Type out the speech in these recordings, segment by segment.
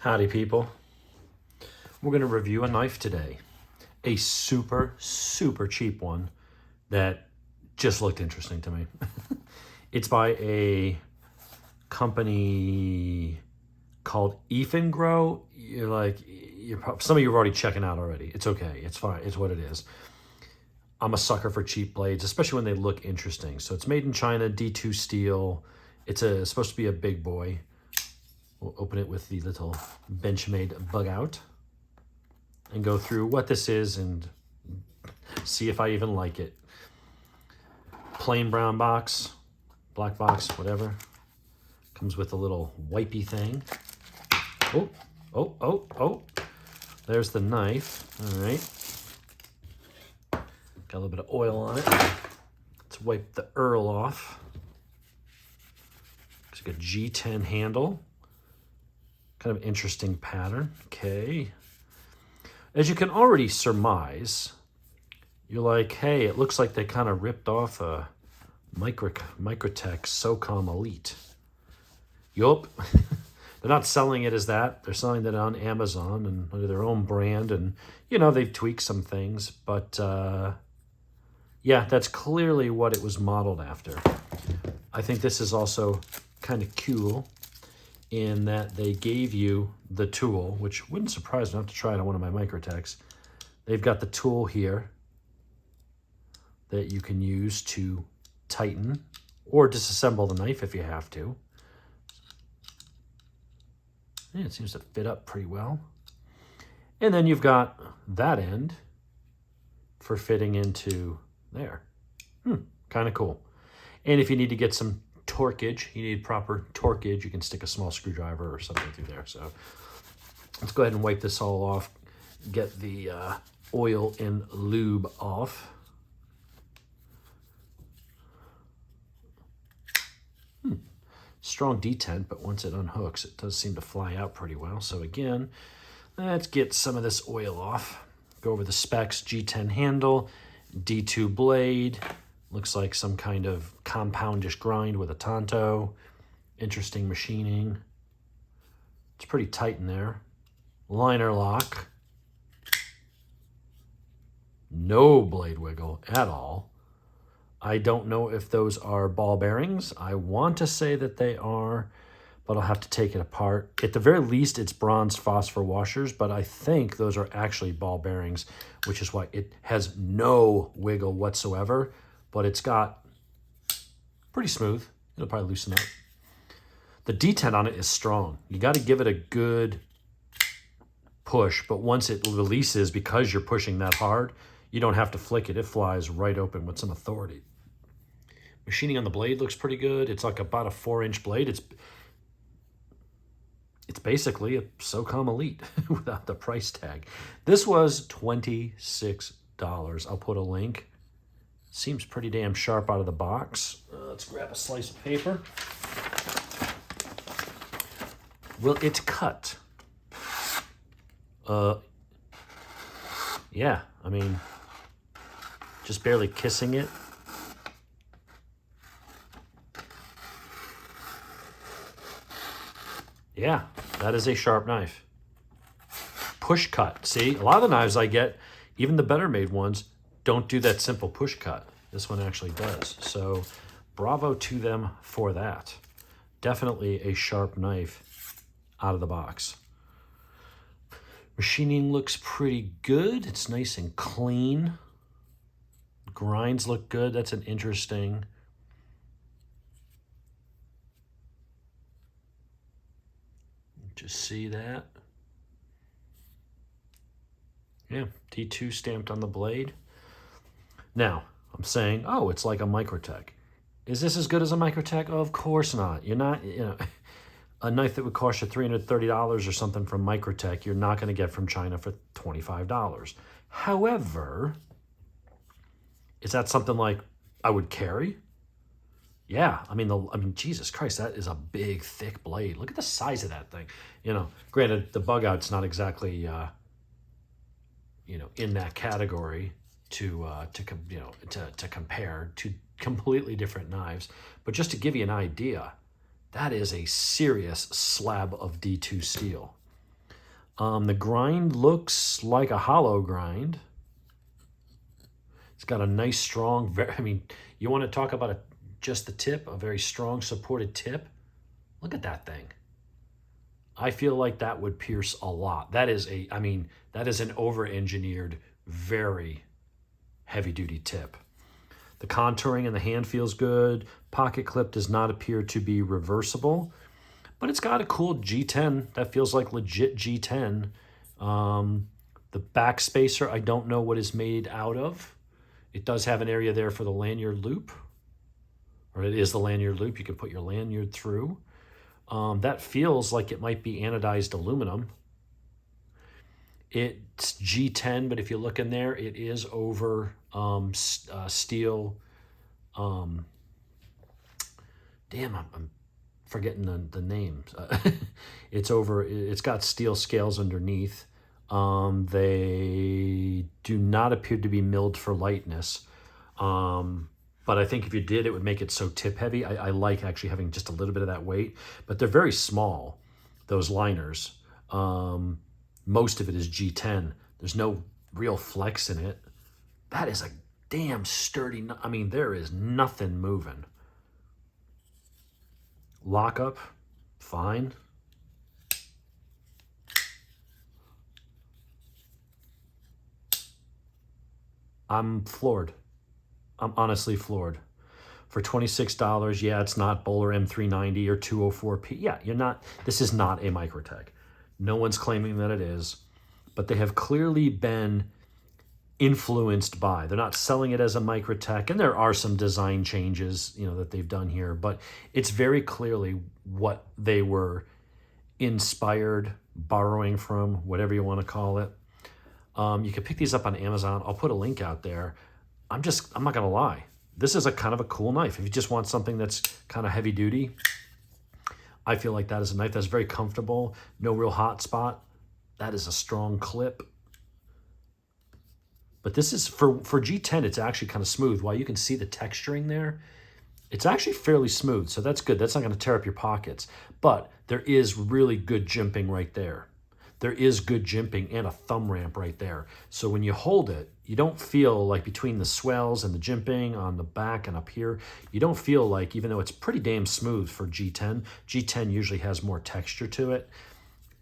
Howdy people. We're going to review a knife today. A super cheap one that just looked interesting to me. It's by a company called Eafengrow. Some of you are already checking out already. It's okay. It's fine. It's what it is. I'm a sucker for cheap blades, especially when they look interesting. So it's made in China, D2 steel. It's supposed to be a big boy. We'll open it with the little Benchmade bug out and go through what this is and see if I even like it. Plain brown box, black box, whatever. Comes with a little wipey thing. Oh. There's the knife. All right. Got a little bit of oil on it. Let's wipe the Earl off. Looks like a G10 handle. Kind of interesting pattern. Okay. As you can already surmise, you're like, hey, it looks like they kind of ripped off a Microtech SOCOM Elite. Yup. They're not selling it as that. They're selling it on Amazon and under their own brand. And, they've tweaked some things. But, yeah, that's clearly what it was modeled after. I think this is also kind of cool in that they gave you the tool, which wouldn't surprise me. I have to try it on one of my Microtechs. They've got the tool here that you can use to tighten or disassemble the knife if you have to. Yeah, it seems to fit up pretty well. And then you've got that end for fitting into there. Kind of cool. And if you need to get some torquage, you need proper torquage, you can stick a small screwdriver or something through there. So let's go ahead and wipe this all off, get the oil and lube off. Strong detent, but once it unhooks, it does seem to fly out pretty well. So again, let's get some of this oil off. Go over the specs: G10 handle, D2 blade. Looks like some kind of compoundish grind with a Tonto. Interesting machining. It's pretty tight in there. Liner lock. No blade wiggle at all. I don't know if those are ball bearings. I want to say that they are, but I'll have to take it apart. At the very least, it's bronze phosphor washers, but I think those are actually ball bearings, which is why it has no wiggle whatsoever. But it's got pretty smooth. It'll probably loosen up. The detent on it is strong. You got to give it a good push, but once it releases, because you're pushing that hard, you don't have to flick it. It flies right open with some authority. Machining on the blade looks pretty good. It's like about a 4-inch blade. It's basically a SOCOM Elite without the price tag. This was $26. I'll put a link. Seems pretty damn sharp out of the box. Let's grab a slice of paper. Will it cut? Yeah, I mean, just barely kissing it. Yeah, that is a sharp knife. Push cut. See, a lot of the knives I get, even the better made ones, don't do that simple push cut. This one actually does. So bravo to them for that. Definitely a sharp knife out of the box. Machining looks pretty good. It's nice and clean. Grinds look good. That's an interesting. Just see that. Yeah, D2 stamped on the blade. Now, I'm saying, oh, it's like a Microtech. Is this as good as a Microtech? Oh, of course not. You're not, a knife that would cost you $330 or something from Microtech, you're not going to get from China for $25. However, is that something like I would carry? Yeah, I mean, Jesus Christ, that is a big, thick blade. Look at the size of that thing. Granted, the bug out's not exactly, in that category to compare to completely different knives. But just to give you an idea, that is a serious slab of D2 steel. The grind looks like a hollow grind. It's got a nice, strong, I mean, you want to talk about just the tip, a very strong supported tip. Look at that thing. I feel like that would pierce a lot. That is that is an over-engineered, very heavy-duty tip. The contouring in the hand feels good. Pocket clip does not appear to be reversible, but it's got a cool G10. That feels like legit G10. The back spacer, I don't know what is made out of. It does have an area there for the lanyard loop, or it is the lanyard loop. You can put your lanyard through. That feels like it might be anodized aluminum. It's G10, but if you look in there, it is over steel. Damn, I'm forgetting the names. It's got steel scales underneath. They do not appear to be milled for lightness. But I think if you did, it would make it so tip heavy. I like actually having just a little bit of that weight, but they're very small, those liners. Most of it is G10. There's no real flex in it. That is a damn sturdy, I mean, there is nothing moving. Lockup, fine. I'm floored. I'm honestly floored. For $26, yeah, it's not Bowler M390 or 204P. Yeah, this is not a Microtech. No one's claiming that it is, but they have clearly been influenced by. They're not selling it as a Microtech, and there are some design changes, that they've done here, but it's very clearly what they were inspired, borrowing from, whatever you want to call it. You can pick these up on Amazon. I'll put a link out there. I'm not gonna lie. This is a kind of a cool knife. If you just want something that's kind of heavy duty, I feel like that is a knife that's very comfortable. No real hot spot. That is a strong clip. But this is, for G10, it's actually kind of smooth. While you can see the texturing there, it's actually fairly smooth. So that's good. That's not gonna tear up your pockets. But there is really good jimping right there. There is good jimping and a thumb ramp right there. So when you hold it, you don't feel like between the swells and the jimping on the back and up here, you don't feel like, even though it's pretty damn smooth for G10, G10 usually has more texture to it,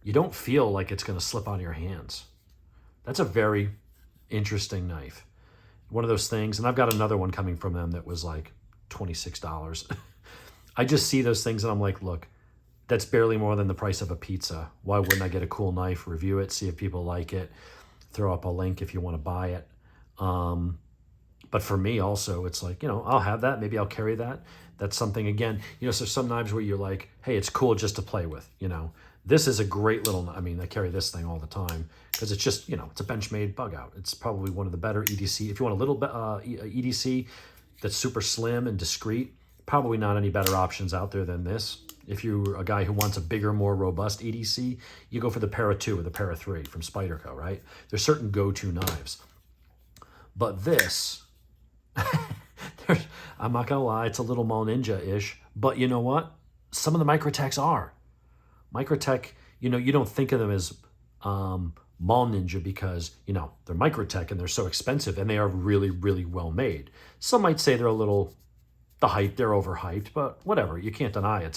you don't feel like it's gonna slip out of your hands. That's a very interesting knife. One of those things, and I've got another one coming from them that was like $26. I just see those things and I'm like, look, that's barely more than the price of a pizza. Why wouldn't I get a cool knife, review it, see if people like it, throw up a link if you want to buy it. But for me also, it's like, I'll have that. Maybe I'll carry that. That's something, again, so some knives where you're like, hey, it's cool just to play with, This is a great little, I carry this thing all the time because it's just, it's a Benchmade bug out. It's probably one of the better EDC. If you want a little EDC that's super slim and discreet, probably not any better options out there than this. If you're a guy who wants a bigger, more robust EDC, you go for the Para 2 or the Para 3 from Spyderco, right? There's certain go-to knives. But this, I'm not gonna lie, it's a little Mall Ninja-ish, but you know what? Some of the Microtechs are. Microtech, you don't think of them as Mall Ninja because, they're Microtech and they're so expensive and they are really, really well made. Some might say they're they're overhyped, but whatever, you can't deny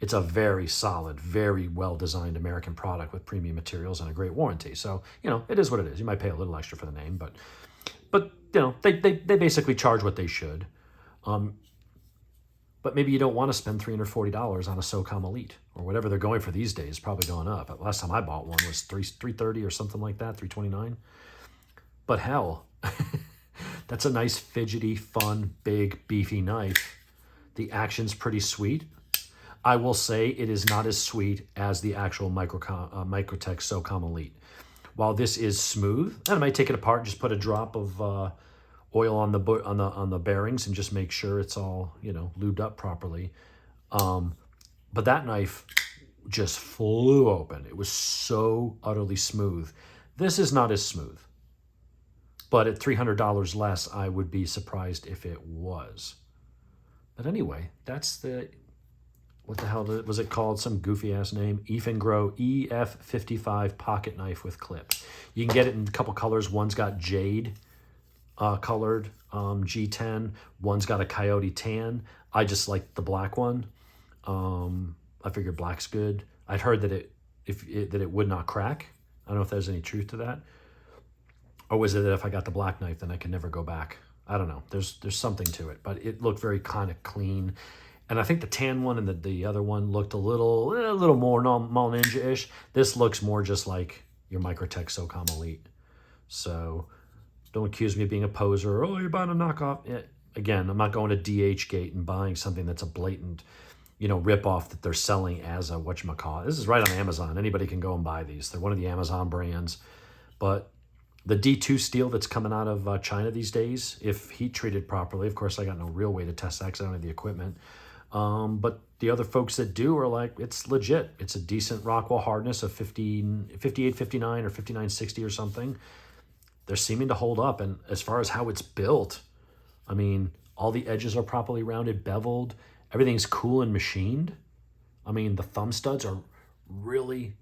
it's a very solid, very well-designed American product with premium materials and a great warranty. So, it is what it is. You might pay a little extra for the name, but they basically charge what they should. But maybe you don't want to spend $340 on a SOCOM Elite or whatever they're going for these days, probably going up. Last time I bought one was $330 or something like that, $329. But hell, that's a nice, fidgety, fun, big, beefy knife. The action's pretty sweet. I will say it is not as sweet as the actual Microtech SOCOM Elite. While this is smooth, and I might take it apart, just put a drop of oil on the bearings and just make sure it's all lubed up properly. But that knife just flew open. It was so utterly smooth. This is not as smooth. But at $300 less, I would be surprised if it was. But anyway, that's the what the hell was it called? Some goofy ass name. Eafengrow EF55 pocket knife with clip. You can get it in a couple colors. One's got jade colored G10. One's got a coyote tan. I just like the black one. I figured black's good. I'd heard that it would not crack. I don't know if there's any truth to that. Or was it that if I got the black knife, then I could never go back? I don't know. There's something to it, but it looked very kind of clean. And I think the tan one and the other one looked a little more Mall Ninja-ish. This looks more just like your Microtech SOCOM Elite. So don't accuse me of being a poser. Oh, you're buying a knockoff. Yeah. Again, I'm not going to DH Gate and buying something that's a blatant, rip-off that they're selling as a whatchamacallit. This is right on Amazon. Anybody can go and buy these. They're one of the Amazon brands. But the D2 steel that's coming out of China these days, if heat treated properly, of course, I got no real way to test that because I don't have the equipment. But the other folks that do are like, it's legit. It's a decent Rockwell hardness of 5859 or 5960 or something. They're seeming to hold up. And as far as how it's built, I mean, all the edges are properly rounded, beveled. Everything's cool and machined. I mean, the thumb studs are really,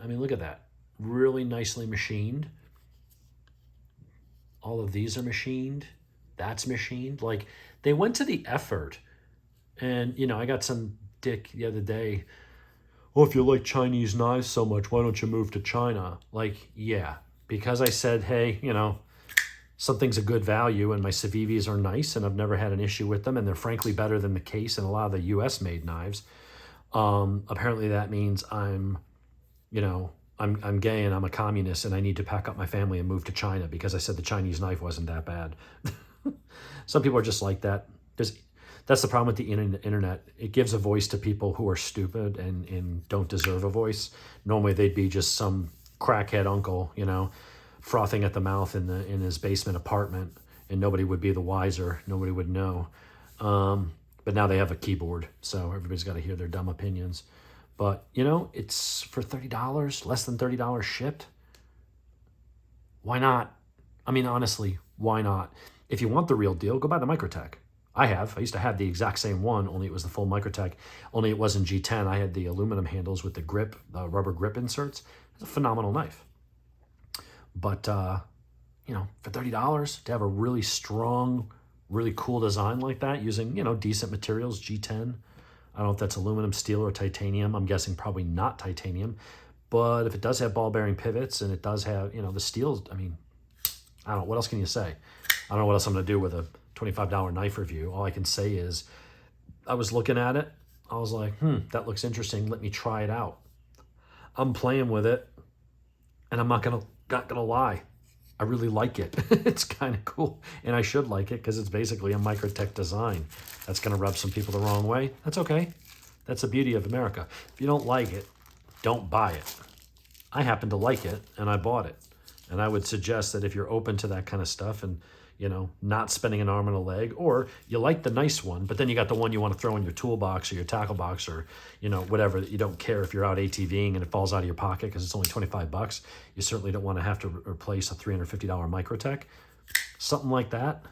look at that. Really nicely machined. All of these are machined. That's machined. Like, they went to the effort. And, I got some dick the other day. Oh, if you like Chinese knives so much, why don't you move to China? Like, yeah. Because I said, hey, something's a good value and my Civivis are nice and I've never had an issue with them and they're frankly better than the case in a lot of the US made knives. Apparently that means I'm gay and I'm a communist and I need to pack up my family and move to China because I said the Chinese knife wasn't that bad. Some people are just like that. That's the problem with the internet. It gives a voice to people who are stupid and don't deserve a voice. Normally they'd be just some crackhead uncle, frothing at the mouth in his basement apartment, and nobody would be the wiser. Nobody would know. But now they have a keyboard, so everybody's got to hear their dumb opinions. But, it's for $30, less than $30 shipped. Why not? Honestly, why not? If you want the real deal, go buy the Microtech. I used to have the exact same one, only it was the full Microtech. Only it wasn't G10. I had the aluminum handles with the grip, the rubber grip inserts. It's a phenomenal knife. But, for $30, to have a really strong, really cool design like that using, decent materials, G10. I don't know if that's aluminum, steel, or titanium. I'm guessing probably not titanium. But if it does have ball bearing pivots and it does have, the steels, I don't know. What else can you say? I don't know what else I'm going to do with a $25 knife review. All I can say is I was looking at it. I was like, that looks interesting. Let me try it out. I'm playing with it. And I'm not gonna lie. I really like it. It's kind of cool. And I should like it because it's basically a Microtech design. That's going to rub some people the wrong way. That's okay. That's the beauty of America. If you don't like it, don't buy it. I happen to like it, and I bought it. And I would suggest that if you're open to that kind of stuff and, not spending an arm and a leg, or you like the nice one, but then you got the one you want to throw in your toolbox or your tackle box or, whatever, that you don't care if you're out ATVing and it falls out of your pocket because it's only $25. You certainly don't want to have to replace a $350 Microtech. Something like that.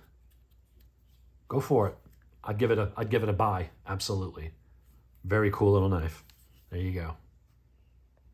Go for it. I'd give it a buy. Absolutely. Very cool little knife. There you go.